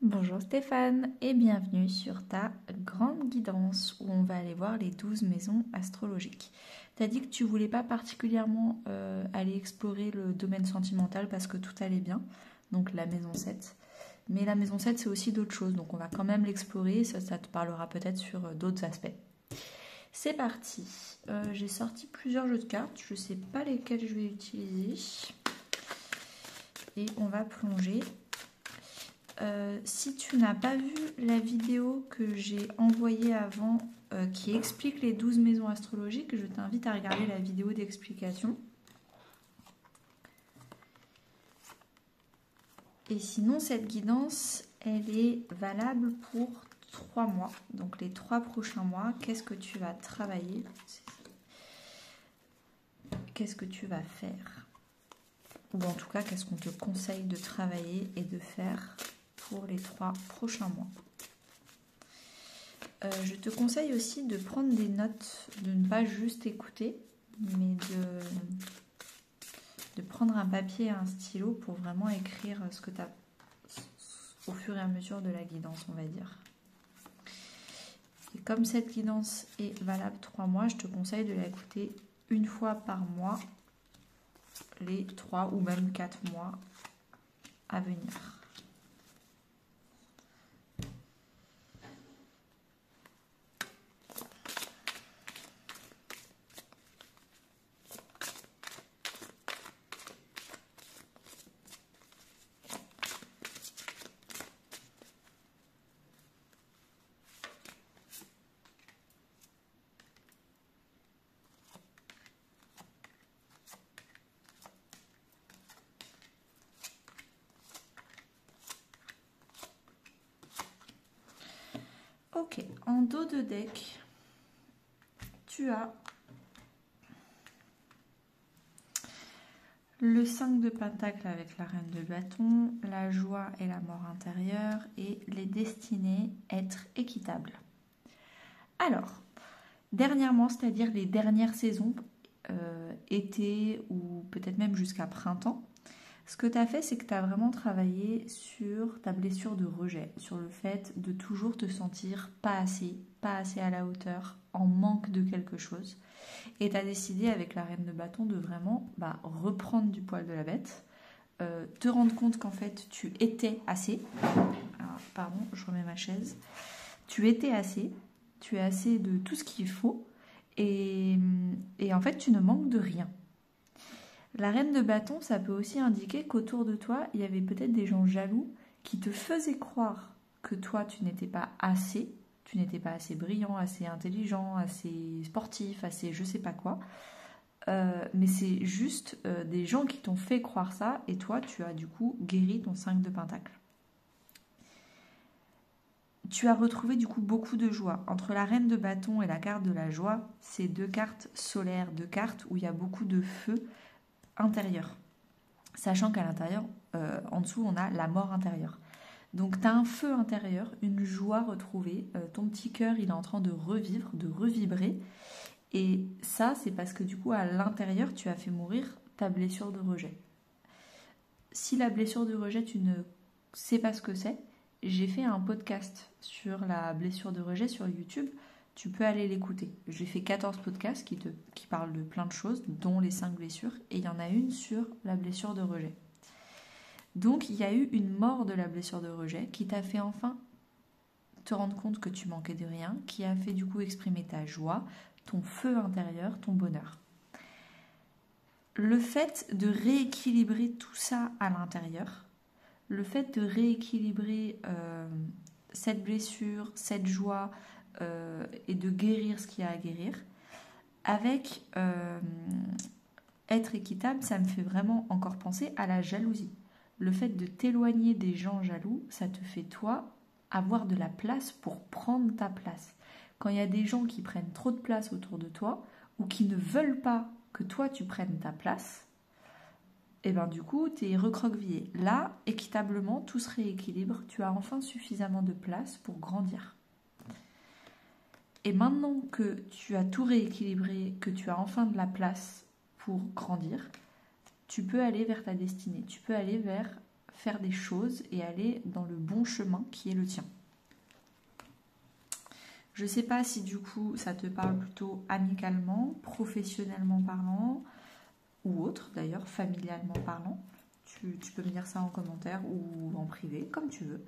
Bonjour Stéphane et bienvenue sur ta grande guidance où on va aller voir les 12 maisons astrologiques. Tu as dit que tu voulais pas particulièrement aller explorer le domaine sentimental parce que tout allait bien, donc la maison 7. Mais la maison 7 c'est aussi d'autres choses, donc on va quand même l'explorer, ça te parlera peut-être sur d'autres aspects. C'est parti, j'ai sorti plusieurs jeux de cartes, je sais pas lesquels je vais utiliser et on va plonger. Si tu n'as pas vu la vidéo que j'ai envoyée avant qui explique les 12 maisons astrologiques, je t'invite à regarder la vidéo d'explication. Et sinon, cette guidance, elle est valable pour 3 mois. Donc les 3 prochains mois, qu'est-ce que tu vas travailler? Qu'est-ce que tu vas faire? Ou en tout cas, qu'est-ce qu'on te conseille de travailler et de faire pour les 3 prochains mois? Je te conseille aussi de prendre des notes, de ne pas juste écouter, mais de prendre un papier et un stylo pour vraiment écrire ce que tu as au fur et à mesure de la guidance, on va dire. Et comme cette guidance est valable 3 mois, je te conseille de l'écouter une fois par mois, les 3 ou même 4 mois à venir. Ok, en dos de deck, tu as le 5 de pentacle avec la reine de bâton, la joie et la mort intérieure et les destinées être équitables. Alors, dernièrement, c'est-à-dire les dernières saisons, été ou peut-être même jusqu'à printemps, ce que tu as fait, c'est que tu as vraiment travaillé sur ta blessure de rejet, sur le fait de toujours te sentir pas assez à la hauteur, en manque de quelque chose. Et tu as décidé avec la reine de bâton de vraiment reprendre du poil de la bête, te rendre compte qu'en fait tu étais assez. Alors, pardon, je remets ma chaise. Tu étais assez, tu es assez de tout ce qu'il faut et en fait tu ne manques de rien. La reine de bâton, ça peut aussi indiquer qu'autour de toi, il y avait peut-être des gens jaloux qui te faisaient croire que toi, tu n'étais pas assez brillant, assez intelligent, assez sportif, assez je sais pas quoi. Mais c'est juste des gens qui t'ont fait croire ça et toi, tu as du coup guéri ton 5 de pentacle. Tu as retrouvé du coup beaucoup de joie. Entre la reine de bâton et la carte de la joie, c'est 2 cartes solaires, 2 cartes où il y a beaucoup de feu intérieur. Sachant qu'à l'intérieur, en dessous, on a la mort intérieure. Donc tu as un feu intérieur, une joie retrouvée. Ton petit cœur, il est en train de revivre, de revibrer. Et ça, c'est parce que du coup, à l'intérieur, tu as fait mourir ta blessure de rejet. Si la blessure de rejet, tu ne sais pas ce que c'est, j'ai fait un podcast sur la blessure de rejet sur YouTube. Tu peux aller l'écouter. J'ai fait 14 podcasts qui parlent de plein de choses, dont les 5 blessures. Et il y en a une sur la blessure de rejet. Donc, il y a eu une mort de la blessure de rejet qui t'a fait enfin te rendre compte que tu manquais de rien, qui a fait du coup exprimer ta joie, ton feu intérieur, ton bonheur. Le fait de rééquilibrer tout ça à l'intérieur, le fait de rééquilibrer cette blessure, cette joie et de guérir ce qu'il y a à guérir, avec être équitable, ça me fait vraiment encore penser à la jalousie. Le fait de t'éloigner des gens jaloux, ça te fait toi avoir de la place pour prendre ta place. Quand il y a des gens qui prennent trop de place autour de toi ou qui ne veulent pas que toi tu prennes ta place, et ben du coup tu es recroquevillé. Là, équitablement, tout se rééquilibre, tu as enfin suffisamment de place pour grandir. Et maintenant que tu as tout rééquilibré, que tu as enfin de la place pour grandir, tu peux aller vers ta destinée, tu peux aller vers faire des choses et aller dans le bon chemin qui est le tien. Je ne sais pas si du coup ça te parle plutôt amicalement, professionnellement parlant ou autre d'ailleurs, familialement parlant. Tu peux me dire ça en commentaire ou en privé, comme tu veux.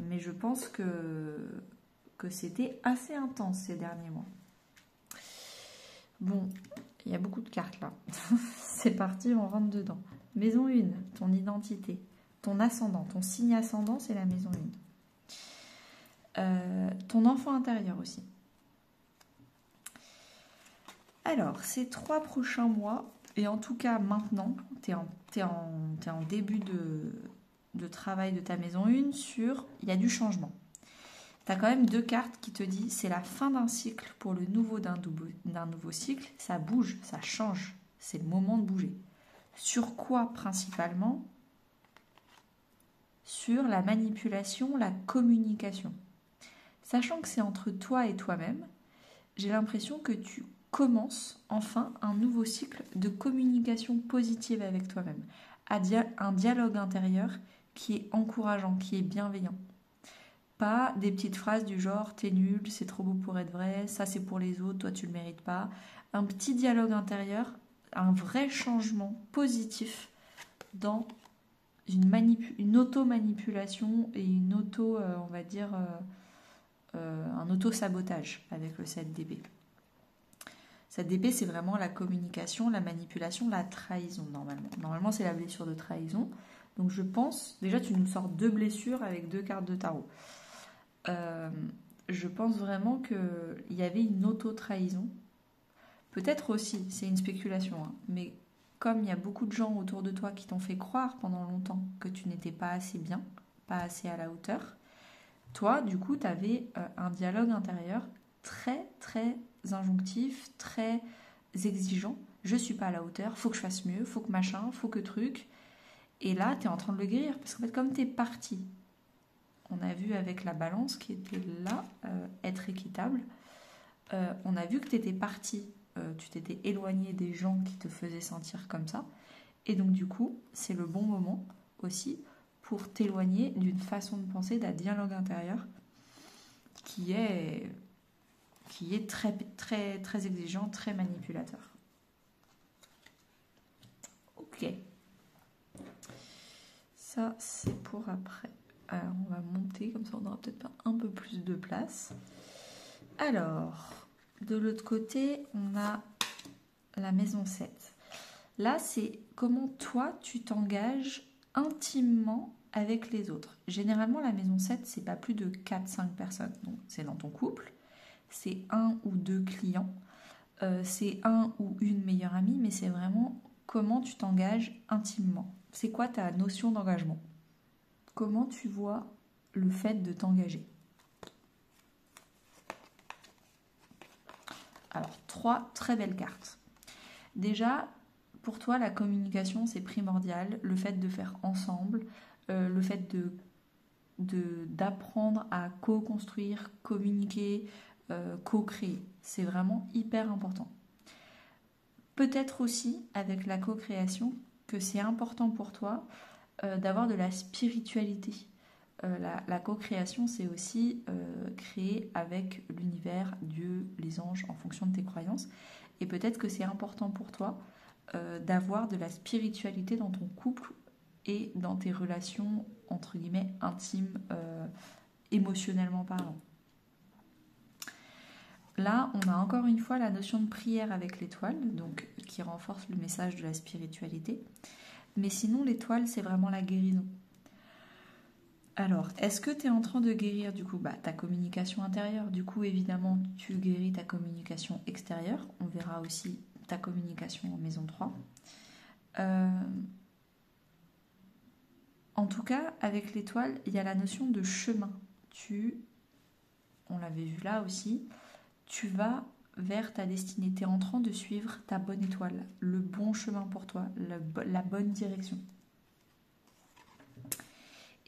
Mais je pense que c'était assez intense ces derniers mois. Bon, il y a beaucoup de cartes là. C'est parti, on rentre dedans. Maison 1, ton identité, ton ascendant, ton signe ascendant, c'est la maison 1. Ton enfant intérieur aussi. Alors, ces 3 prochains mois, et en tout cas maintenant, tu es en début de travail de ta maison 1 sur il y a du changement. Tu as quand même 2 cartes qui te disent c'est la fin d'un cycle pour le nouveau d'un nouveau cycle. Ça bouge, ça change. C'est le moment de bouger. Sur quoi principalement? Sur la manipulation, la communication. Sachant que c'est entre toi et toi-même, j'ai l'impression que tu commences enfin un nouveau cycle de communication positive avec toi-même. Un dialogue intérieur qui est encourageant, qui est bienveillant. Pas des petites phrases du genre t'es nul, c'est trop beau pour être vrai, ça c'est pour les autres, toi tu le mérites pas. Un petit dialogue intérieur, un vrai changement positif dans une auto-manipulation et une auto, on va dire, un auto-sabotage avec le 7 d'épée. 7 d'épée, c'est vraiment la communication, la manipulation, la trahison normalement. Normalement, c'est la blessure de trahison. Donc je pense, déjà tu nous sors 2 blessures avec 2 cartes de tarot. Je pense vraiment qu'il y avait une auto-trahison. Peut-être aussi, c'est une spéculation, hein, mais comme il y a beaucoup de gens autour de toi qui t'ont fait croire pendant longtemps que tu n'étais pas assez bien, pas assez à la hauteur, toi, du coup, tu avais un dialogue intérieur très, très injonctif, très exigeant. Je suis pas à la hauteur, faut que je fasse mieux, faut que machin, faut que truc. Et là, tu es en train de le guérir, parce qu'en fait, comme tu es parti, on a vu avec la balance qui était là, être équitable, on a vu que tu étais parti, tu t'étais éloigné des gens qui te faisaient sentir comme ça. Et donc du coup, c'est le bon moment aussi pour t'éloigner d'une façon de penser, d'un dialogue intérieur qui est très, très, très exigeant, très manipulateur. Ok. Ça, c'est pour après. Alors, on va monter, comme ça on aura peut-être un peu plus de place. Alors, de l'autre côté, on a la maison 7. Là, c'est comment toi, tu t'engages intimement avec les autres. Généralement, la maison 7, c'est pas plus de 4-5 personnes. Donc, c'est dans ton couple, c'est 1 ou 2 clients, c'est 1 ou une meilleure amie, mais c'est vraiment comment tu t'engages intimement. C'est quoi ta notion d'engagement? Comment tu vois le fait de t'engager? Alors, 3 très belles cartes. Déjà, pour toi, la communication, c'est primordial. Le fait de faire ensemble, le fait d'apprendre à co-construire, communiquer, co-créer. C'est vraiment hyper important. Peut-être aussi, avec la co-création, que c'est important pour toi d'avoir de la spiritualité. La co-création, c'est aussi créer avec l'univers, Dieu, les anges, en fonction de tes croyances. Et peut-être que c'est important pour toi d'avoir de la spiritualité dans ton couple et dans tes relations, entre guillemets, intimes, émotionnellement parlant. Là, on a encore une fois la notion de prière avec l'étoile, donc qui renforce le message de la spiritualité. Mais sinon, l'étoile, c'est vraiment la guérison. Alors, est-ce que tu es en train de guérir du coup ta communication intérieure? Du coup, évidemment, tu guéris ta communication extérieure. On verra aussi ta communication en maison 3. En tout cas, avec l'étoile, il y a la notion de chemin. On l'avait vu là aussi, tu vas vers ta destinée. Tu es en train de suivre ta bonne étoile, le bon chemin pour toi, la bonne direction.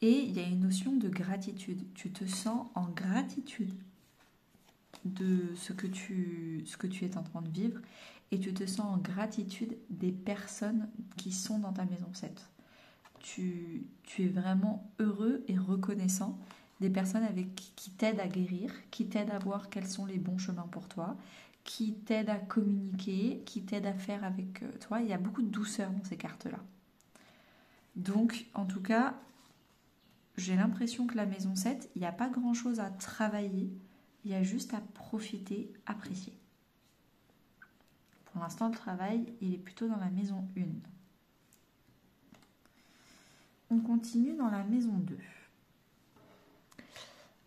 Et il y a une notion de gratitude. Tu te sens en gratitude de ce que tu es en train de vivre et tu te sens en gratitude des personnes qui sont dans ta maison 7. tu es vraiment heureux et reconnaissant des personnes qui t'aident à guérir, qui t'aident à voir quels sont les bons chemins pour toi, qui t'aident à communiquer, qui t'aident à faire avec toi. Il y a beaucoup de douceur dans ces cartes-là. Donc, en tout cas, j'ai l'impression que la maison 7, il n'y a pas grand-chose à travailler, il y a juste à profiter, apprécier. Pour l'instant, le travail, il est plutôt dans la maison 1. On continue dans la maison 2.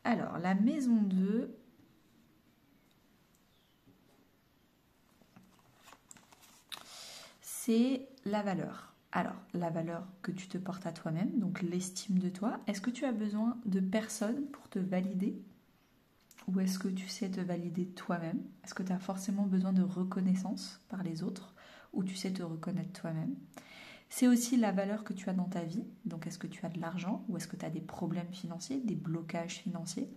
Alors, la maison 2, c'est la valeur. Alors, la valeur que tu te portes à toi-même, donc l'estime de toi. Est-ce que tu as besoin de personne pour te valider? Ou est-ce que tu sais te valider toi-même? Est-ce que tu as forcément besoin de reconnaissance par les autres? Ou tu sais te reconnaître toi-même? C'est aussi la valeur que tu as dans ta vie. Donc, est-ce que tu as de l'argent? Ou est-ce que tu as des problèmes financiers, des blocages financiers?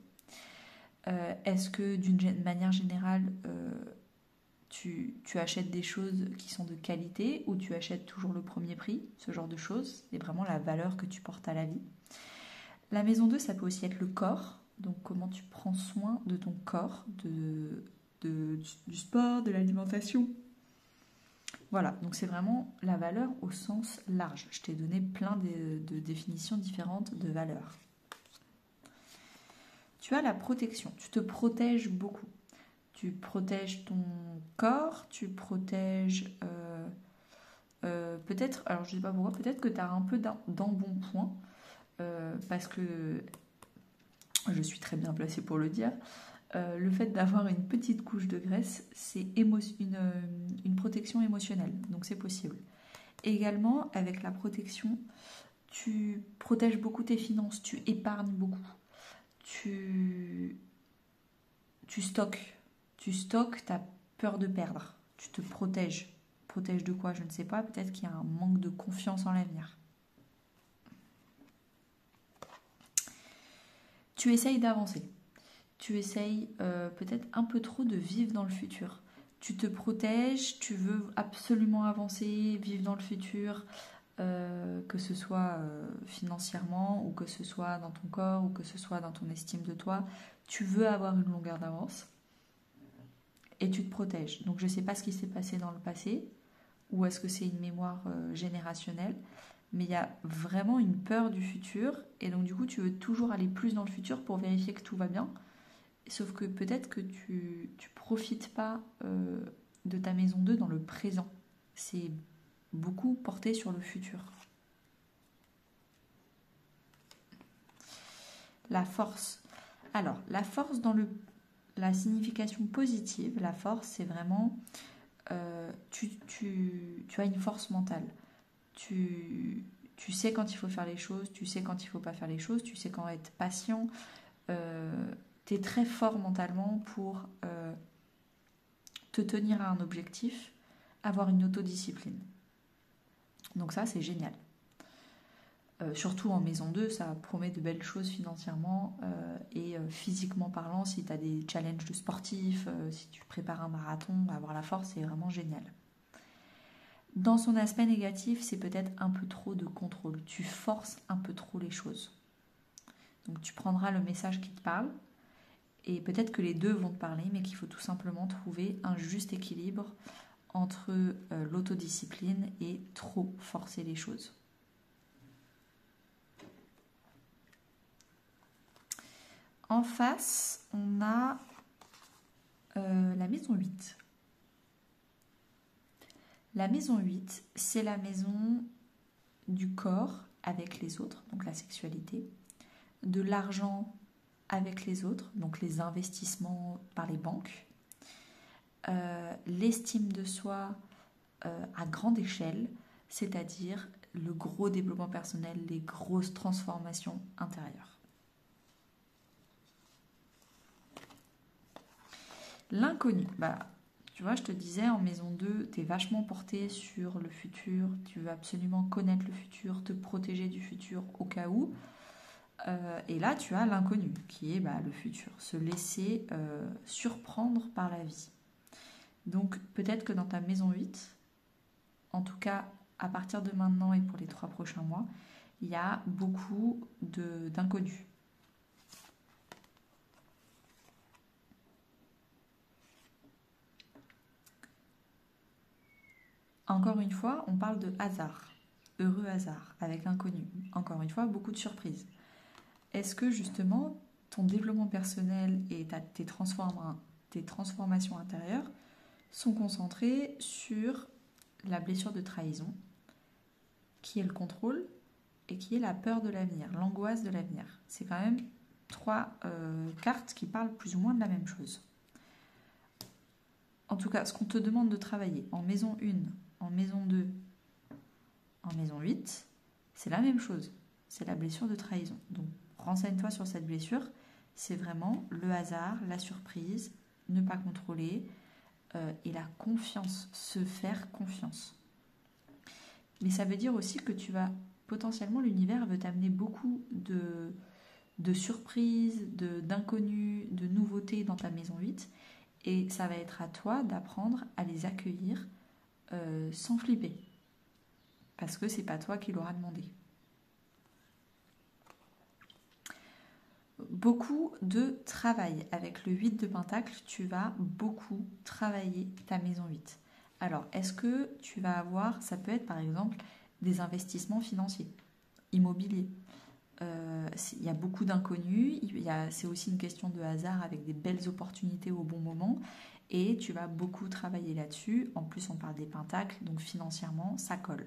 Est-ce que d'une manière générale, tu achètes des choses qui sont de qualité ou tu achètes toujours le premier prix? Ce genre de choses, c'est vraiment la valeur que tu portes à la vie. La maison 2, ça peut aussi être le corps. Donc comment tu prends soin de ton corps, du sport, de l'alimentation. Voilà, donc c'est vraiment la valeur au sens large. Je t'ai donné plein de définitions différentes de valeur. Tu as la protection, tu te protèges beaucoup. Tu protèges ton corps, tu protèges peut-être, alors je ne sais pas pourquoi, peut-être que tu as un peu d'embonpoint, parce que je suis très bien placée pour le dire. Le fait d'avoir une petite couche de graisse, c'est une protection émotionnelle, donc c'est possible. Également, avec la protection, tu protèges beaucoup tes finances, tu épargnes beaucoup, tu stockes. Tu stockes, tu as peur de perdre. Tu te protèges. Protèges de quoi? Je ne sais pas. Peut-être qu'il y a un manque de confiance en l'avenir. Tu essayes d'avancer. Tu essayes peut-être un peu trop de vivre dans le futur. Tu te protèges, tu veux absolument avancer, vivre dans le futur, que ce soit financièrement, ou que ce soit dans ton corps, ou que ce soit dans ton estime de toi. Tu veux avoir une longueur d'avance. Et tu te protèges. Donc je ne sais pas ce qui s'est passé dans le passé, ou est-ce que c'est une mémoire générationnelle, mais il y a vraiment une peur du futur, et donc du coup tu veux toujours aller plus dans le futur pour vérifier que tout va bien, sauf que peut-être que tu profites pas de ta maison 2 dans le présent. C'est beaucoup porté sur le futur. La force. Alors, la force dans la signification positive, la force, c'est vraiment tu as une force mentale. Tu sais quand il faut faire les choses, tu sais quand il ne faut pas faire les choses, tu sais quand être patient. Tu es très fort mentalement pour te tenir à un objectif, avoir une autodiscipline. Donc ça, c'est génial. Surtout en maison 2, ça promet de belles choses financièrement et physiquement parlant. Si tu as des challenges de sportifs, si tu prépares un marathon, avoir la force, c'est vraiment génial. Dans son aspect négatif, c'est peut-être un peu trop de contrôle. Tu forces un peu trop les choses. Donc tu prendras le message qui te parle et peut-être que les deux vont te parler, mais qu'il faut tout simplement trouver un juste équilibre entre l'autodiscipline et trop forcer les choses. En face, on a la maison 8. La maison 8, c'est la maison du corps avec les autres, donc la sexualité, de l'argent avec les autres, donc les investissements par les banques, l'estime de soi à grande échelle, c'est-à-dire le gros développement personnel, les grosses transformations intérieures. L'inconnu, tu vois, je te disais, en maison 2, tu es vachement porté sur le futur, tu veux absolument connaître le futur, te protéger du futur au cas où. Et là, tu as l'inconnu, qui est le futur, se laisser surprendre par la vie. Donc, peut-être que dans ta maison 8, en tout cas, à partir de maintenant et pour les 3 prochains mois, il y a beaucoup d'inconnus. Encore une fois, on parle de hasard, heureux hasard, avec l'inconnu. Encore une fois, beaucoup de surprises. Est-ce que justement, ton développement personnel et tes transformations intérieures sont concentrées sur la blessure de trahison, qui est le contrôle et qui est la peur de l'avenir, l'angoisse de l'avenir? C'est quand même 3 cartes qui parlent plus ou moins de la même chose. En tout cas, ce qu'on te demande de travailler en maison 1, en maison 2, en maison 8, c'est la même chose. C'est la blessure de trahison. Donc, renseigne-toi sur cette blessure. C'est vraiment le hasard, la surprise, ne pas contrôler et la confiance, se faire confiance. Mais ça veut dire aussi que potentiellement, l'univers veut t'amener beaucoup de surprises, d'inconnus, de nouveautés dans ta maison 8. Et ça va être à toi d'apprendre à les accueillir sans flipper. Parce que c'est pas toi qui l'auras demandé. Beaucoup de travail. Avec le 8 de Pentacle, tu vas beaucoup travailler ta maison 8. Alors, est-ce que tu vas avoir, ça peut être par exemple des investissements financiers, immobiliers. Il y a beaucoup d'inconnus, c'est aussi une question de hasard avec des belles opportunités au bon moment et tu vas beaucoup travailler là-dessus. En plus, on parle des pentacles, donc financièrement, ça colle.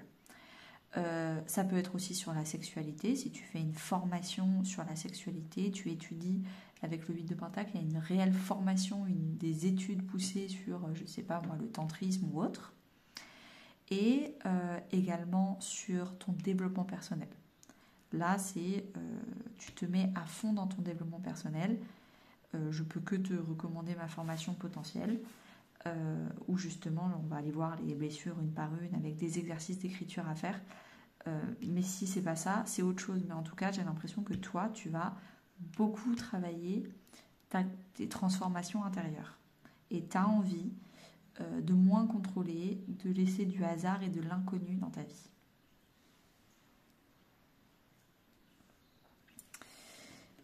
Ça peut être aussi sur la sexualité. Si tu fais une formation sur la sexualité, tu étudies avec le 8 de Pentacle, il y a une réelle formation, des études poussées sur, je ne sais pas moi, le tantrisme ou autre. Et également sur ton développement personnel. Là, tu te mets à fond dans ton développement personnel. Je peux que te recommander ma formation potentielle, où justement, on va aller voir les blessures une par une avec des exercices d'écriture à faire. Mais si c'est pas ça, c'est autre chose. Mais en tout cas, j'ai l'impression que toi, tu vas beaucoup travailler tes transformations intérieures. Et tu as envie de moins contrôler, de laisser du hasard et de l'inconnu dans ta vie.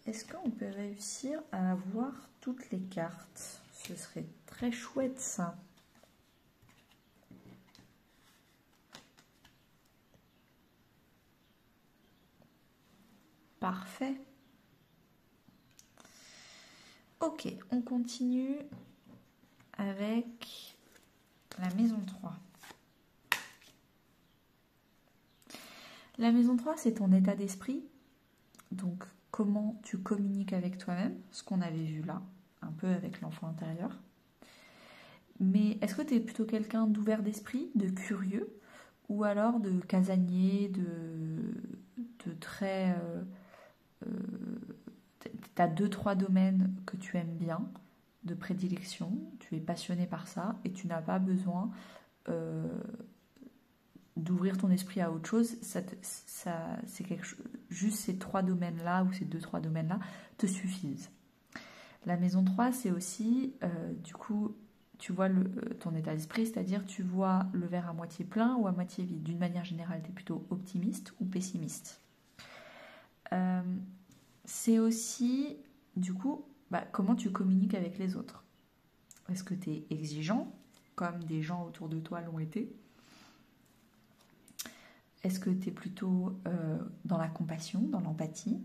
Est-ce qu'on peut réussir à avoir toutes les cartes? Ce serait très chouette ça. Parfait. Ok, on continue avec la maison 3. La maison 3, c'est ton état d'esprit. Donc, comment tu communiques avec toi-même, ce qu'on avait vu là, un peu avec l'enfant intérieur. Mais est-ce que tu es plutôt quelqu'un d'ouvert d'esprit, de curieux, ou alors de casanier, de très... tu as 2-3 domaines que tu aimes bien, de prédilection, tu es passionné par ça, et tu n'as pas besoin d'ouvrir ton esprit à autre chose. C'est quelque chose, juste ces 3 domaines-là, ou ces 2-3 domaines-là, te suffisent. La maison 3, c'est aussi, du coup, tu vois ton état d'esprit, c'est-à-dire tu vois le verre à moitié plein ou à moitié vide. D'une manière générale, tu es plutôt optimiste ou pessimiste. C'est aussi, du coup, comment tu communiques avec les autres. Est-ce que tu es exigeant, comme des gens autour de toi l'ont été? Est-ce que tu es plutôt dans la compassion, dans l'empathie?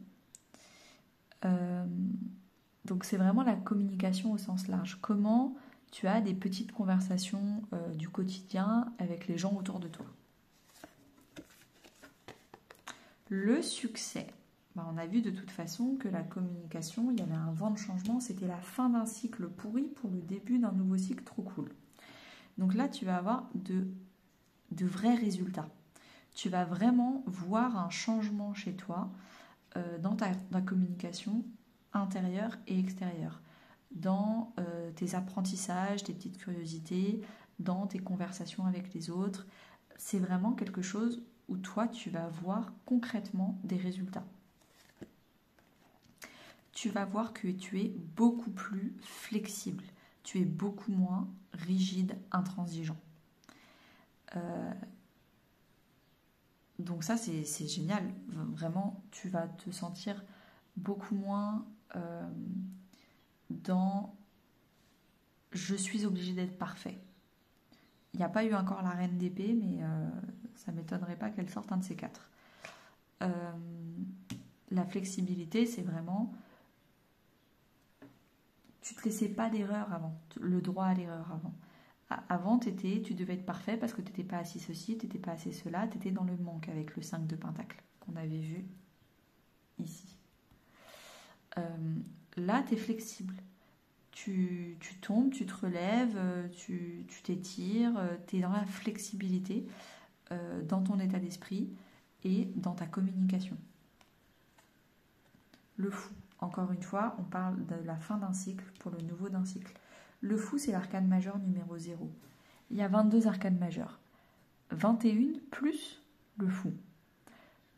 Donc c'est vraiment la communication au sens large. Comment tu as des petites conversations du quotidien avec les gens autour de toi. Le succès. On a vu de toute façon que la communication, il y avait un vent de changement, c'était la fin d'un cycle pourri pour le début d'un nouveau cycle trop cool. Donc là, tu vas avoir de vrais résultats. Tu vas vraiment voir un changement chez toi dans ta communication intérieure et extérieure, dans tes apprentissages, tes petites curiosités, dans tes conversations avec les autres. C'est vraiment quelque chose où toi, tu vas voir concrètement des résultats. Tu vas voir que tu es beaucoup plus flexible, tu es beaucoup moins rigide, intransigeant. Donc ça, c'est génial. Vraiment, tu vas te sentir beaucoup moins dans je suis obligée d'être parfait. Il n'y a pas eu encore la reine d'épée, mais ça ne m'étonnerait pas qu'elle sorte un de ces quatre. La flexibilité, c'est vraiment... Tu ne te laissais pas d'erreur avant, le droit à l'erreur avant. Avant, tu devais être parfait parce que tu n'étais pas assez ceci, tu n'étais pas assez cela, tu étais dans le manque avec le 5 de pentacle qu'on avait vu ici. Là, tu es flexible. Tu tombes, tu te relèves, tu t'étires, tu es dans la flexibilité dans ton état d'esprit et dans ta communication. Le fou, encore une fois, on parle de la fin d'un cycle pour le nouveau d'un cycle. Le fou, c'est l'arcane majeur numéro 0. Il y a 22 arcanes majeures. 21 plus le fou.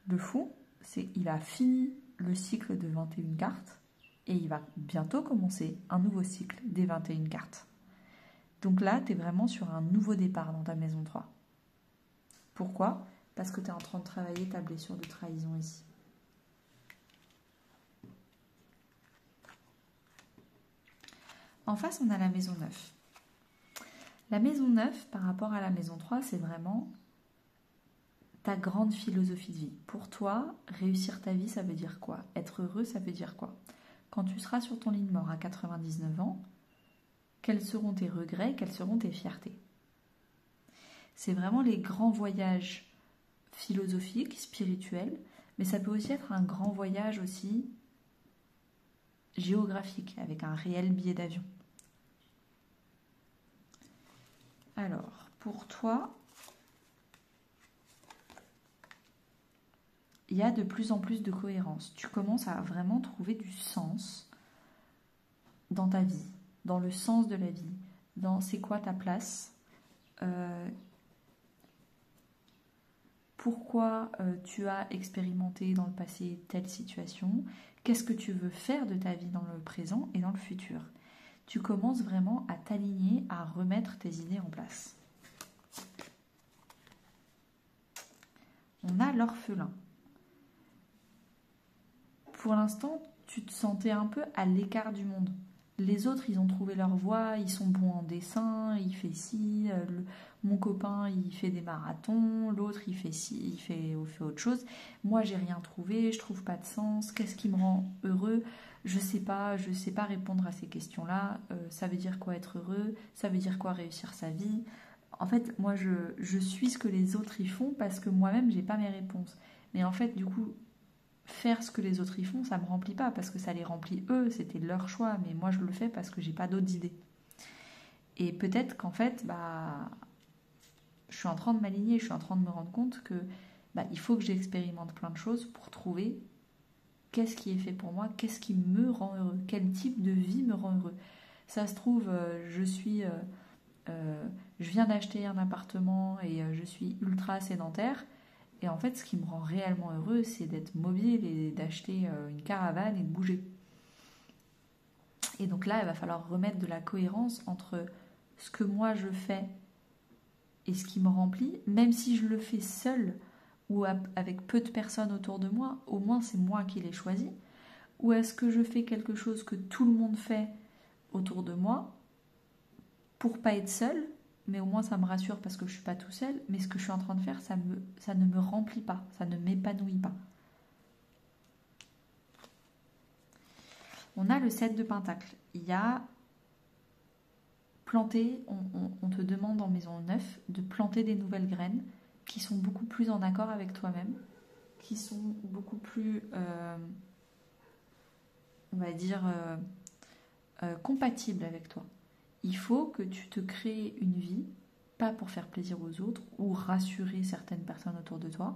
Le fou, il a fini le cycle de 21 cartes et il va bientôt commencer un nouveau cycle des 21 cartes. Donc là, tu es vraiment sur un nouveau départ dans ta maison 3. Pourquoi ? Parce que tu es en train de travailler ta blessure de trahison ici. En face, on a la maison 9. La maison 9, par rapport à la maison 3, c'est vraiment ta grande philosophie de vie. Pour toi, réussir ta vie, ça veut dire quoi ? Être heureux, ça veut dire quoi ? Quand tu seras sur ton lit de mort à 99 ans, quels seront tes regrets, quelles seront tes fiertés ? C'est vraiment les grands voyages philosophiques, spirituels, mais ça peut aussi être un grand voyage aussi géographique, avec un réel billet d'avion. Alors, pour toi, il y a de plus en plus de cohérence. Tu commences à vraiment trouver du sens dans ta vie, dans le sens de la vie, dans c'est quoi ta place, pourquoi tu as expérimenté dans le passé telle situation, qu'est-ce que tu veux faire de ta vie dans le présent et dans le futur. Tu commences vraiment à t'aligner, à remettre tes idées en place. On a l'orphelin. Pour l'instant, tu te sentais un peu à l'écart du monde. Les autres, ils ont trouvé leur voie, ils sont bons en dessin, il fait ci, mon copain, il fait des marathons, l'autre, il fait ci, il fait autre chose. Moi, j'ai rien trouvé, je trouve pas de sens, qu'est-ce qui me rend heureux ? Je sais pas répondre à ces questions-là. Ça veut dire quoi être heureux ? Ça veut dire quoi réussir sa vie ? En fait, moi, je suis ce que les autres y font parce que moi-même, j'ai pas mes réponses. Mais en fait, du coup, faire ce que les autres y font, ça me remplit pas parce que ça les remplit eux, c'était leur choix, mais moi je le fais parce que j'ai pas d'autres idées. Et peut-être qu'en fait, je suis en train de m'aligner, je suis en train de me rendre compte que il faut que j'expérimente plein de choses pour trouver qu'est-ce qui est fait pour moi, qu'est-ce qui me rend heureux, quel type de vie me rend heureux. Ça se trouve, je viens d'acheter un appartement et je suis ultra sédentaire. Et en fait, ce qui me rend réellement heureux, c'est d'être mobile et d'acheter une caravane et de bouger. Et donc là, il va falloir remettre de la cohérence entre ce que moi je fais et ce qui me remplit, même si je le fais seul ou avec peu de personnes autour de moi, au moins c'est moi qui l'ai choisi. Ou est-ce que je fais quelque chose que tout le monde fait autour de moi pour pas être seul, mais au moins ça me rassure parce que je suis pas tout seul, mais ce que je suis en train de faire, ça ne me remplit pas, ça ne m'épanouit pas. On a le 7 de pentacle. Il y a planter, on te demande en maison 9 de planter des nouvelles graines qui sont beaucoup plus en accord avec toi-même, qui sont beaucoup plus, on va dire, compatibles avec toi. Il faut que tu te crées une vie, pas pour faire plaisir aux autres ou rassurer certaines personnes autour de toi,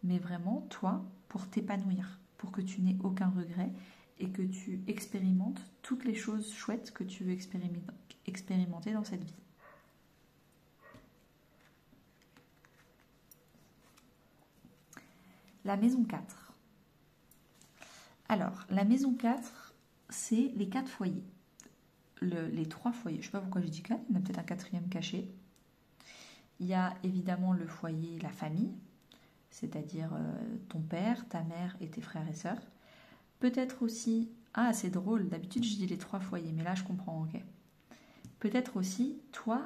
mais vraiment, toi, pour t'épanouir, pour que tu n'aies aucun regret et que tu expérimentes toutes les choses chouettes que tu veux expérimenter dans cette vie. La maison 4. Alors, la maison 4, c'est les 4 foyers. Les 3 foyers, je ne sais pas pourquoi je dis 4, il y en a peut-être un 4e caché. Il y a évidemment le foyer, la famille. c'est-à-dire ton père, ta mère et tes frères et sœurs. Peut-être aussi, ah c'est drôle, d'habitude je dis les 3 foyers, mais là je comprends, ok. Peut-être aussi, toi,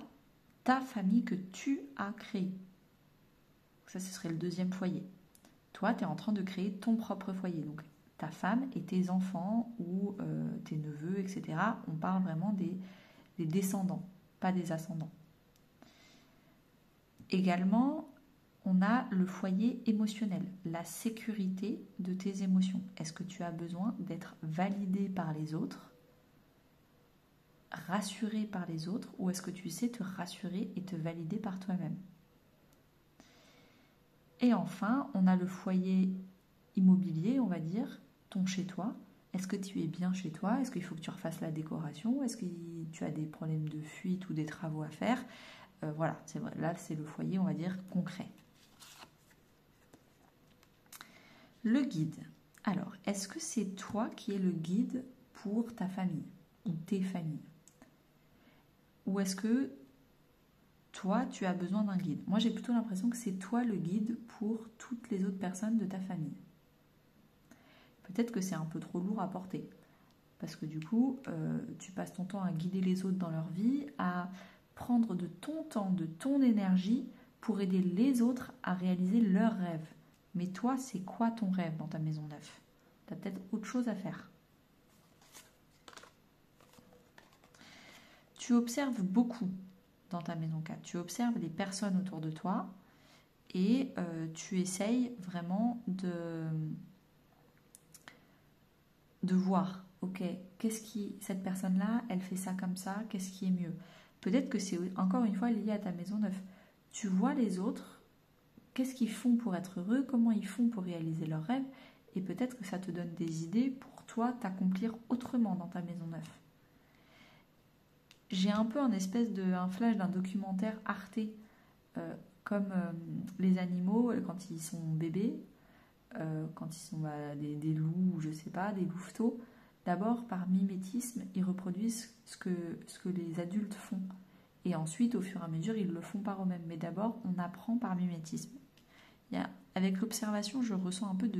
ta famille que tu as créée. Ça, ce serait le 2e foyer. Toi, tu es en train de créer ton propre foyer. Donc, ta femme et tes enfants ou tes neveux, etc. On parle vraiment des descendants, pas des ascendants. Également, on a le foyer émotionnel, la sécurité de tes émotions. Est-ce que tu as besoin d'être validé par les autres, rassuré par les autres, ou est-ce que tu sais te rassurer et te valider par toi-même? Et enfin, on a le foyer immobilier, on va dire, ton chez-toi. Est-ce que tu es bien chez toi? Est-ce qu'il faut que tu refasses la décoration? Est-ce que tu as des problèmes de fuite ou des travaux à faire? Voilà, c'est vrai. Là, c'est le foyer, on va dire, concret. Le guide. Alors, est-ce que c'est toi qui es le guide pour ta famille ou tes familles? Ou est-ce que toi, tu as besoin d'un guide? Moi, j'ai plutôt l'impression que c'est toi le guide pour toutes les autres personnes de ta famille. Peut-être que c'est un peu trop lourd à porter. Parce que du coup, tu passes ton temps à guider les autres dans leur vie, à prendre de ton temps, de ton énergie pour aider les autres à réaliser leurs rêves. Mais toi, c'est quoi ton rêve dans ta maison neuve? Tu as peut-être autre chose à faire. Tu observes beaucoup dans ta maison 4. Tu observes les personnes autour de toi et tu essayes vraiment de voir, ok, cette personne-là, elle fait ça comme ça, qu'est-ce qui est mieux? Peut-être que c'est encore une fois lié à ta maison neuve. Tu vois les autres, qu'est-ce qu'ils font pour être heureux, comment ils font pour réaliser leurs rêves, et peut-être que ça te donne des idées pour toi t'accomplir autrement dans ta maison neuve. J'ai un peu un flash d'un documentaire Arte, comme les animaux quand ils sont bébés, quand ils sont des loups, ou je sais pas, des louveteaux. D'abord, par mimétisme, ils reproduisent ce que les adultes font. Et ensuite, au fur et à mesure, ils le font par eux-mêmes. Mais d'abord, on apprend par mimétisme. Avec l'observation, je ressens un peu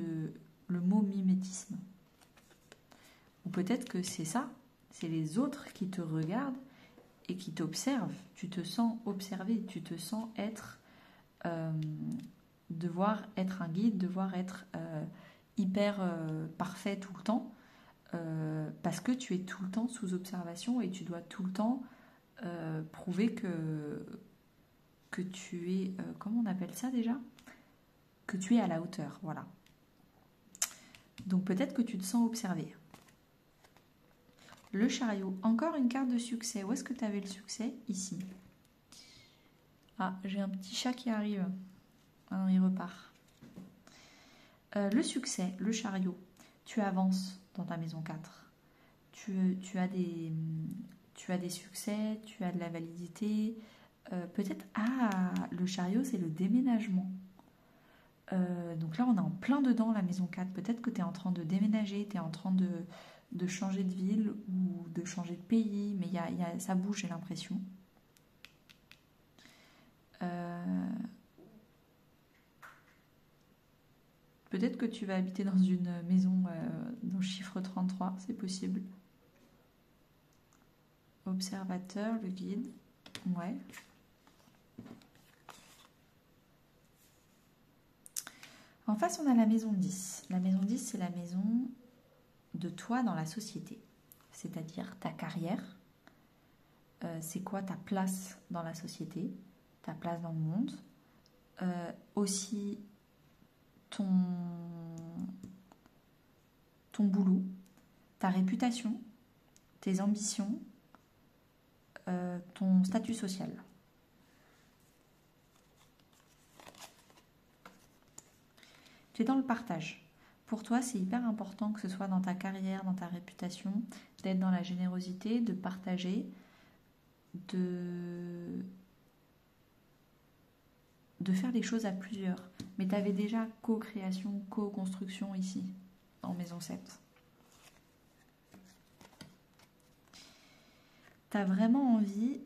le mot mimétisme. Ou peut-être que c'est ça, c'est les autres qui te regardent et qui t'observent. Tu te sens observé, tu te sens devoir être un guide, devoir être hyper parfait tout le temps, parce que tu es tout le temps sous observation et tu dois tout le temps prouver que tu es, comment on appelle ça déjà? Que tu es à la hauteur, voilà. Donc peut-être que tu te sens observé. Le chariot, encore une carte de succès. Où est-ce que tu avais le succès? Ici. Ah, j'ai un petit chat qui arrive. Ah non, il repart. Le succès, le chariot. Tu avances dans ta maison 4. Tu as des succès, tu as de la validité. Peut-être, le chariot, c'est le déménagement. Donc là, on est en plein dedans, la maison 4. Peut-être que tu es en train de déménager, tu es en train de changer de ville ou de changer de pays, mais ça bouge, j'ai l'impression. Peut-être que tu vas habiter dans une maison dans le chiffre 33, c'est possible. Observateur, le guide. Ouais. En face, on a la maison 10. La maison 10, c'est la maison de toi dans la société. C'est-à-dire ta carrière. C'est quoi ta place dans la société, ta place dans le monde. Aussi ton boulot, ta réputation, tes ambitions, ton statut social. Tu es dans le partage. Pour toi, c'est hyper important que ce soit dans ta carrière, dans ta réputation, d'être dans la générosité, de partager, de faire les choses à plusieurs. Mais tu avais déjà co-création, co-construction ici, en maison 7. Tu as vraiment envie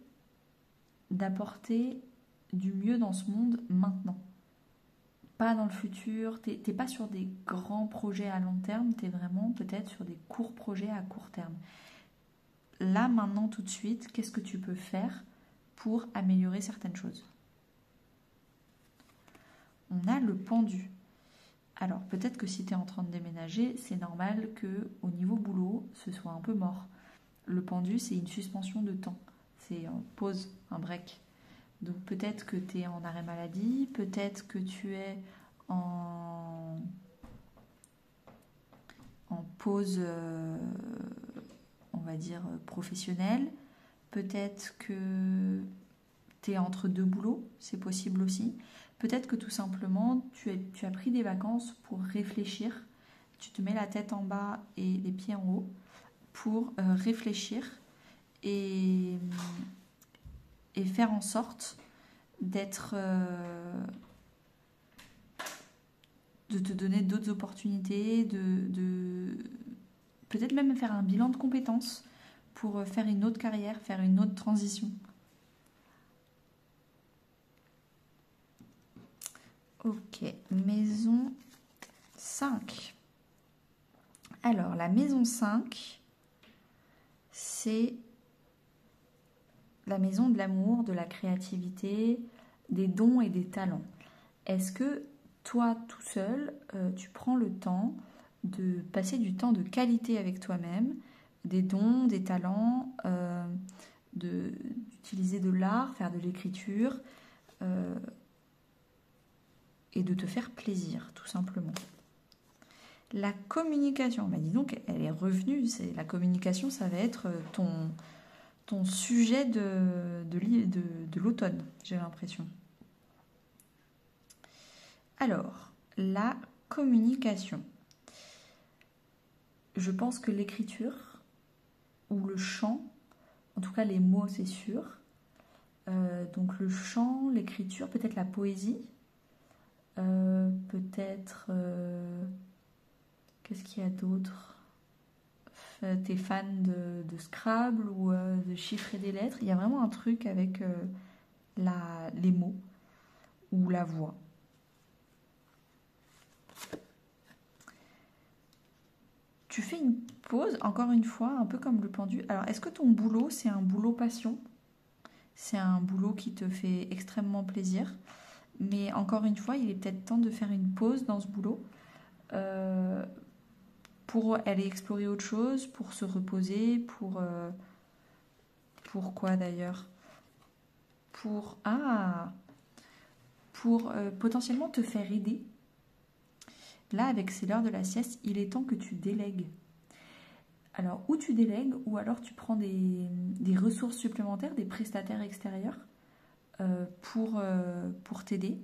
d'apporter du mieux dans ce monde maintenant. pas dans le futur, t'es pas sur des grands projets à long terme, t'es vraiment peut-être sur des courts projets à court terme. Là, maintenant, tout de suite, qu'est-ce que tu peux faire pour améliorer certaines choses? On a le pendu. Alors, peut-être que si tu es en train de déménager, c'est normal que au niveau boulot, ce soit un peu mort. Le pendu, c'est une suspension de temps. C'est une pause, un break. Donc, peut-être que tu es en arrêt maladie, peut-être que tu es en pause, on va dire, professionnelle. Peut-être que tu es entre deux boulots, c'est possible aussi. Peut-être que tout simplement, tu as pris des vacances pour réfléchir. Tu te mets la tête en bas et les pieds en haut pour réfléchir et faire en sorte d'être... de te donner d'autres opportunités, de peut-être même faire un bilan de compétences pour faire une autre carrière, faire une autre transition. Ok, maison 5. Alors, la maison 5, c'est la maison de l'amour, de la créativité, des dons et des talents. Est-ce que toi, tout seul, tu prends le temps de passer du temps de qualité avec toi-même, des dons, des talents, d'utiliser de l'art, faire de l'écriture et de te faire plaisir, tout simplement. La communication, bah dis donc, elle est revenue. La communication, ça va être ton sujet de l'automne, j'ai l'impression. Alors, la communication. Je pense que l'écriture ou le chant, en tout cas les mots, c'est sûr. Donc le chant, l'écriture, peut-être la poésie, peut-être... qu'est-ce qu'il y a d'autre? T'es fan de Scrabble ou de chiffrer des lettres? Il y a vraiment un truc avec les mots ou la voix. Tu fais une pause, encore une fois, un peu comme le pendu. Alors, est-ce que ton boulot, c'est un boulot passion? C'est un boulot qui te fait extrêmement plaisir. Mais encore une fois, il est peut-être temps de faire une pause dans ce boulot pour aller explorer autre chose, pour se reposer, pour quoi d'ailleurs? Pour potentiellement te faire aider. Là, avec c'est l'heure de la sieste, il est temps que tu délègues. Alors, ou tu délègues, ou alors tu prends des ressources supplémentaires, des prestataires extérieurs pour t'aider.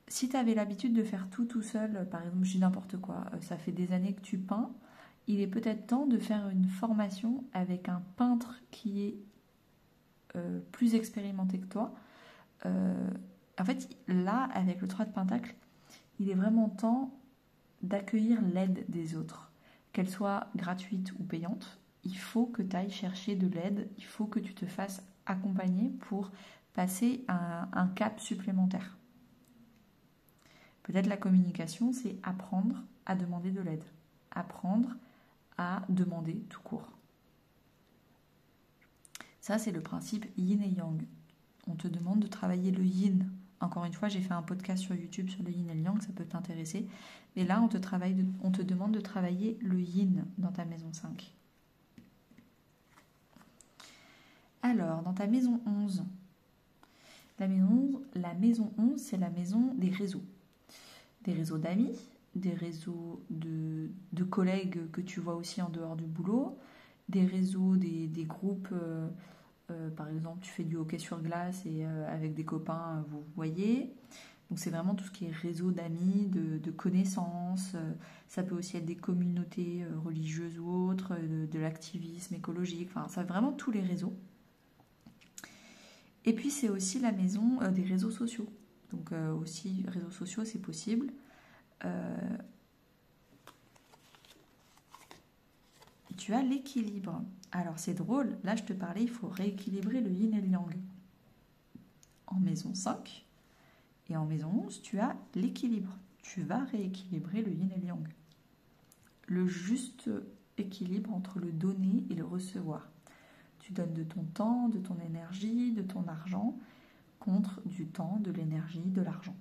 Si tu avais l'habitude de faire tout seul, par exemple, je dis n'importe quoi, ça fait des années que tu peins, il est peut-être temps de faire une formation avec un peintre qui est plus expérimenté que toi. En fait, là, avec le 3 de Pentacle, il est vraiment temps d'accueillir l'aide des autres, qu'elle soit gratuite ou payante. Il faut que tu ailles chercher de l'aide, il faut que tu te fasses accompagner pour passer un cap supplémentaire. Peut-être la communication, c'est apprendre à demander de l'aide, apprendre à demander tout court. Ça, c'est le principe yin et yang. On te demande de travailler le yin. Encore une fois, j'ai fait un podcast sur YouTube sur le yin et le yang, ça peut t'intéresser. Mais là, on te demande de travailler le yin dans ta maison 5. Alors, dans ta maison 11, la maison 11, c'est la maison des réseaux. Des réseaux d'amis, des réseaux de collègues que tu vois aussi en dehors du boulot, des réseaux, des groupes... par exemple, tu fais du hockey sur glace et avec des copains, vous voyez. Donc, c'est vraiment tout ce qui est réseau d'amis, de connaissances. Ça peut aussi être des communautés religieuses ou autres, de l'activisme écologique. Enfin, ça vraiment tous les réseaux. Et puis, c'est aussi la maison des réseaux sociaux. Donc, aussi, réseaux sociaux, c'est possible. Tu as l'équilibre. Alors c'est drôle, là je te parlais, il faut rééquilibrer le yin et le yang. En maison 5 et en maison 11, tu as l'équilibre. tu vas rééquilibrer le yin et le yang. Le juste équilibre entre le donner et le recevoir. Tu donnes de ton temps, de ton énergie, de ton argent, contre du temps, de l'énergie, de l'argent.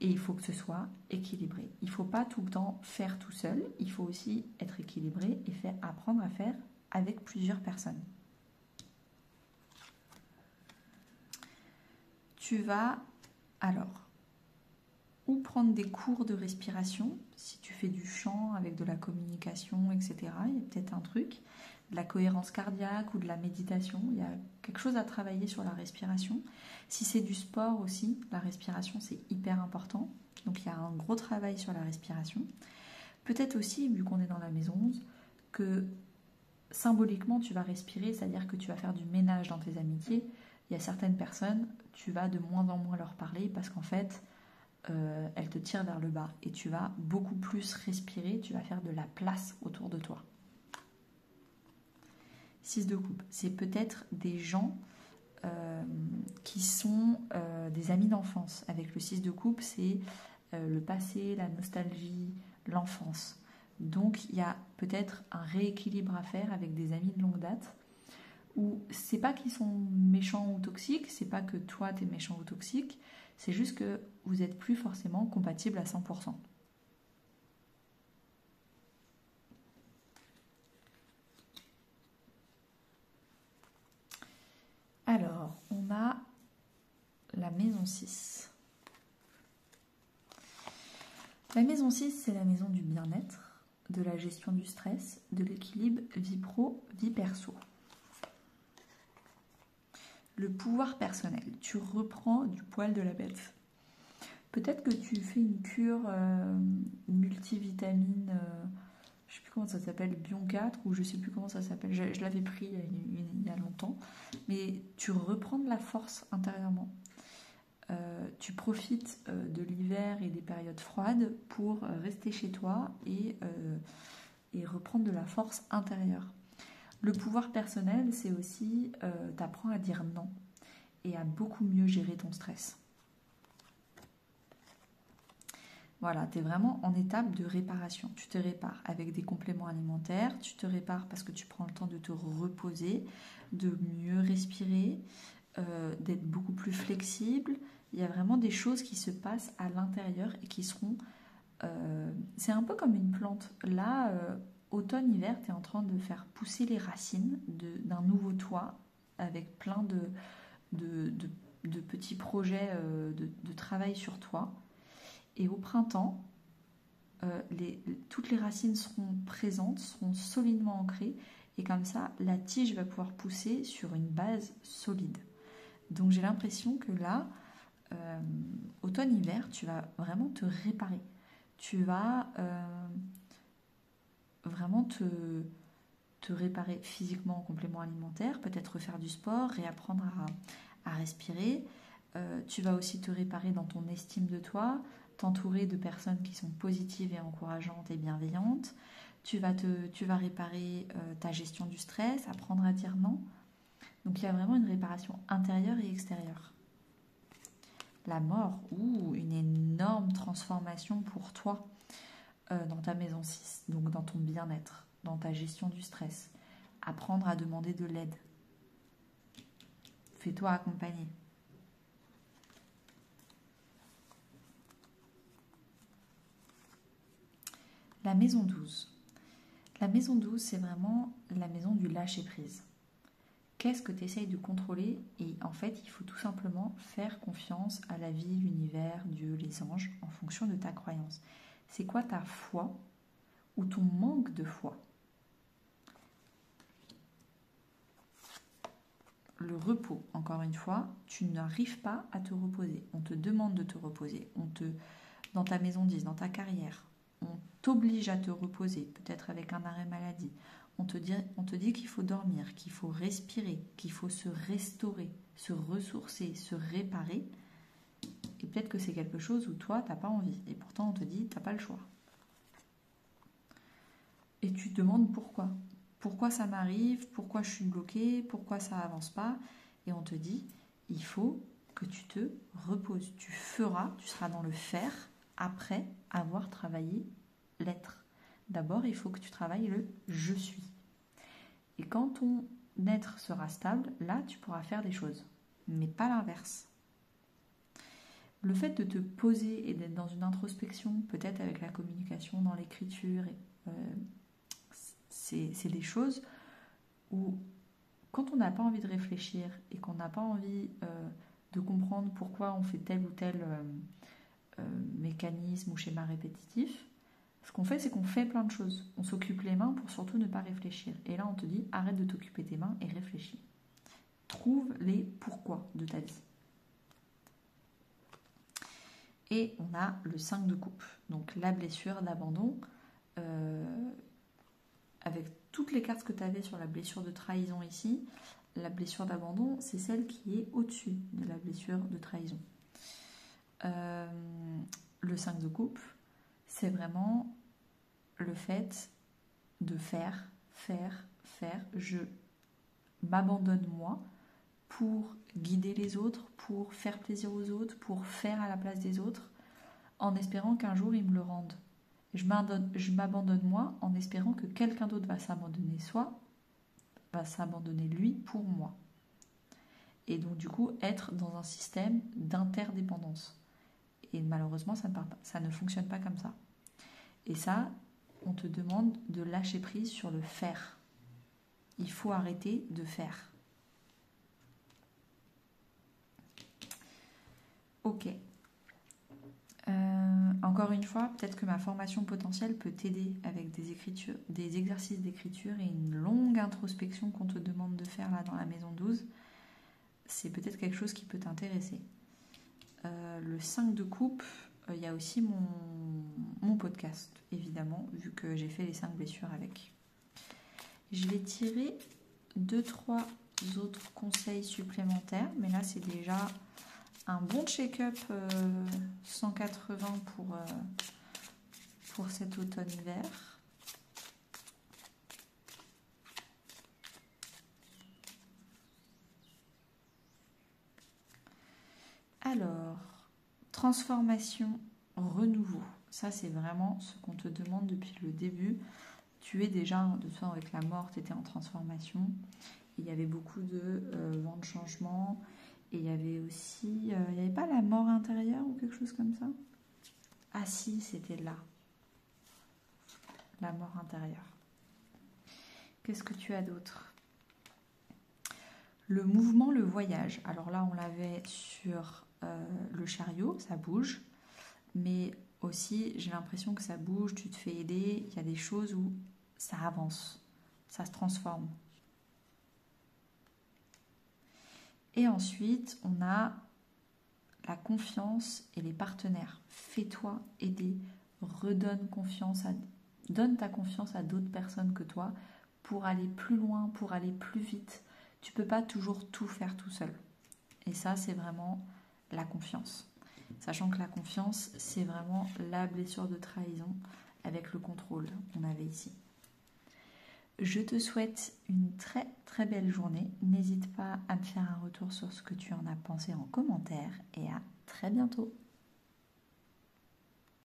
Et il faut que ce soit équilibré. Il ne faut pas tout le temps faire tout seul, il faut aussi être équilibré et apprendre à faire avec plusieurs personnes. Tu vas alors ou prendre des cours de respiration, si tu fais du chant avec de la communication, etc. Il y a peut-être un truc, de la cohérence cardiaque ou de la méditation, il y a quelque chose à travailler sur la respiration. Si c'est du sport aussi, la respiration c'est hyper important, donc il y a un gros travail sur la respiration. Peut-être aussi, vu qu'on est dans la maison 11, que symboliquement tu vas respirer, c'est-à-dire que tu vas faire du ménage dans tes amitiés. Il y a certaines personnes, tu vas de moins en moins leur parler parce qu'en fait, elles te tirent vers le bas et tu vas beaucoup plus respirer, tu vas faire de la place autour de toi. 6 de coupe, c'est peut-être des gens qui sont des amis d'enfance. Avec le 6 de coupe, c'est le passé, la nostalgie, l'enfance. Donc il y a peut-être un rééquilibre à faire avec des amis de longue date où c'est pas qu'ils sont méchants ou toxiques, c'est pas que toi t'es méchant ou toxique, c'est juste que vous n'êtes plus forcément compatible à 100%. Alors, on a la maison 6. La maison 6, c'est la maison du bien-être, de la gestion du stress, de l'équilibre vie pro, vie perso. Le pouvoir personnel, tu reprends du poil de la bête. Peut-être que tu fais une cure multivitamine, je ne sais plus comment ça s'appelle, Bion 4, ou je ne sais plus comment ça s'appelle, je l'avais pris il y a longtemps, mais tu reprends de la force intérieurement. Tu profites de l'hiver et des périodes froides pour rester chez toi et reprendre de la force intérieure. Le pouvoir personnel, c'est aussi t'apprends à dire non et à beaucoup mieux gérer ton stress. Voilà, tu es vraiment en étape de réparation. Tu te répares avec des compléments alimentaires, tu te répares parce que tu prends le temps de te reposer, de mieux respirer, d'être beaucoup plus flexible. Il y a vraiment des choses qui se passent à l'intérieur et qui seront... c'est un peu comme une plante. Là, automne-hiver, tu es en train de faire pousser les racines d'un nouveau toit avec plein de petits projets de travail sur toi. Et au printemps, toutes les racines seront présentes, seront solidement ancrées. Et comme ça, la tige va pouvoir pousser sur une base solide. Donc j'ai l'impression que là, automne-hiver, tu vas vraiment te réparer. Tu vas vraiment te réparer physiquement en complément alimentaire, peut-être faire du sport, réapprendre à respirer. Tu vas aussi te réparer dans ton estime de toi, t'entourer de personnes qui sont positives et encourageantes et bienveillantes. Tu vas réparer ta gestion du stress, apprendre à dire non. Donc il y a vraiment une réparation intérieure et extérieure. La mort, une énorme transformation pour toi dans ta maison 6, donc dans ton bien-être, dans ta gestion du stress. Apprendre à demander de l'aide. Fais-toi accompagner. La maison 12. La maison 12, c'est vraiment la maison du lâcher-prise. Qu'est-ce que tu essayes de contrôler? Et en fait, il faut tout simplement faire confiance à la vie, l'univers, Dieu, les anges, en fonction de ta croyance. C'est quoi ta foi ou ton manque de foi? Le repos, encore une fois, tu n'arrives pas à te reposer. On te demande de te reposer. Dans ta maison 10, dans ta carrière, on t'oblige à te reposer, peut-être avec un arrêt maladie. On te dit qu'il faut dormir, qu'il faut respirer, qu'il faut se restaurer, se ressourcer, se réparer. Et peut-être que c'est quelque chose où toi, tu n'as pas envie. Et pourtant, on te dit, tu n'as pas le choix. Et tu te demandes pourquoi. Pourquoi ça m'arrive? Pourquoi je suis bloquée? Pourquoi ça avance pas? Et on te dit, il faut que tu te reposes. Tu feras, tu seras dans le faire après avoir travaillé l'être. D'abord, il faut que tu travailles le « je suis ». Et quand ton être sera stable, là, tu pourras faire des choses, mais pas l'inverse. Le fait de te poser et d'être dans une introspection, peut-être avec la communication, dans l'écriture, c'est des choses où, quand on n'a pas envie de réfléchir et qu'on n'a pas envie de comprendre pourquoi on fait tel ou tel mécanisme ou schéma répétitif, ce qu'on fait, c'est qu'on fait plein de choses. On s'occupe les mains pour surtout ne pas réfléchir. Et là, on te dit, arrête de t'occuper tes mains et réfléchis. Trouve les pourquoi de ta vie. Et on a le 5 de coupe, donc la blessure d'abandon. Avec toutes les cartes que tu avais sur la blessure de trahison ici, la blessure d'abandon, c'est celle qui est au-dessus de la blessure de trahison. Le 5 de coupe, c'est vraiment le fait de faire. Je m'abandonne moi pour guider les autres, pour faire plaisir aux autres, pour faire à la place des autres, en espérant qu'un jour ils me le rendent. Je m'abandonne moi en espérant que quelqu'un d'autre va s'abandonner va s'abandonner lui pour moi. Et donc du coup être dans un système d'interdépendance. Et malheureusement ça ne fonctionne pas comme ça. Et ça, on te demande de lâcher prise sur le faire. Il faut arrêter de faire. Ok. Encore une fois, peut-être que ma formation potentielle peut t'aider avec des exercices d'écriture et une longue introspection qu'on te demande de faire là dans la maison 12. C'est peut-être quelque chose qui peut t'intéresser. Le 5 de coupe, il y a aussi mon podcast, évidemment, vu que j'ai fait les 5 blessures avec. Je vais tirer 2-3 autres conseils supplémentaires, mais là c'est déjà un bon check-up 180 pour cet automne-hiver. Alors, transformation, renouveau. Ça, c'est vraiment ce qu'on te demande depuis le début. Tu es déjà, de toute façon, avec la mort, tu étais en transformation. Il y avait beaucoup de vents de changement. Et il y avait aussi... il n'y avait pas la mort intérieure ou quelque chose comme ça? Ah si, c'était là. La mort intérieure. Qu'est-ce que tu as d'autre? Le mouvement, le voyage. Alors là, on l'avait sur le chariot, ça bouge. Mais aussi, j'ai l'impression que ça bouge, tu te fais aider. Il y a des choses où ça avance, ça se transforme. Et ensuite, on a la confiance et les partenaires. Fais-toi aider, donne ta confiance à d'autres personnes que toi pour aller plus loin, pour aller plus vite. Tu ne peux pas toujours tout faire tout seul. Et ça, c'est vraiment la confiance. Sachant que la confiance, c'est vraiment la blessure de trahison avec le contrôle qu'on avait ici. Je te souhaite une très très belle journée. N'hésite pas à me faire un retour sur ce que tu en as pensé en commentaire et à très bientôt.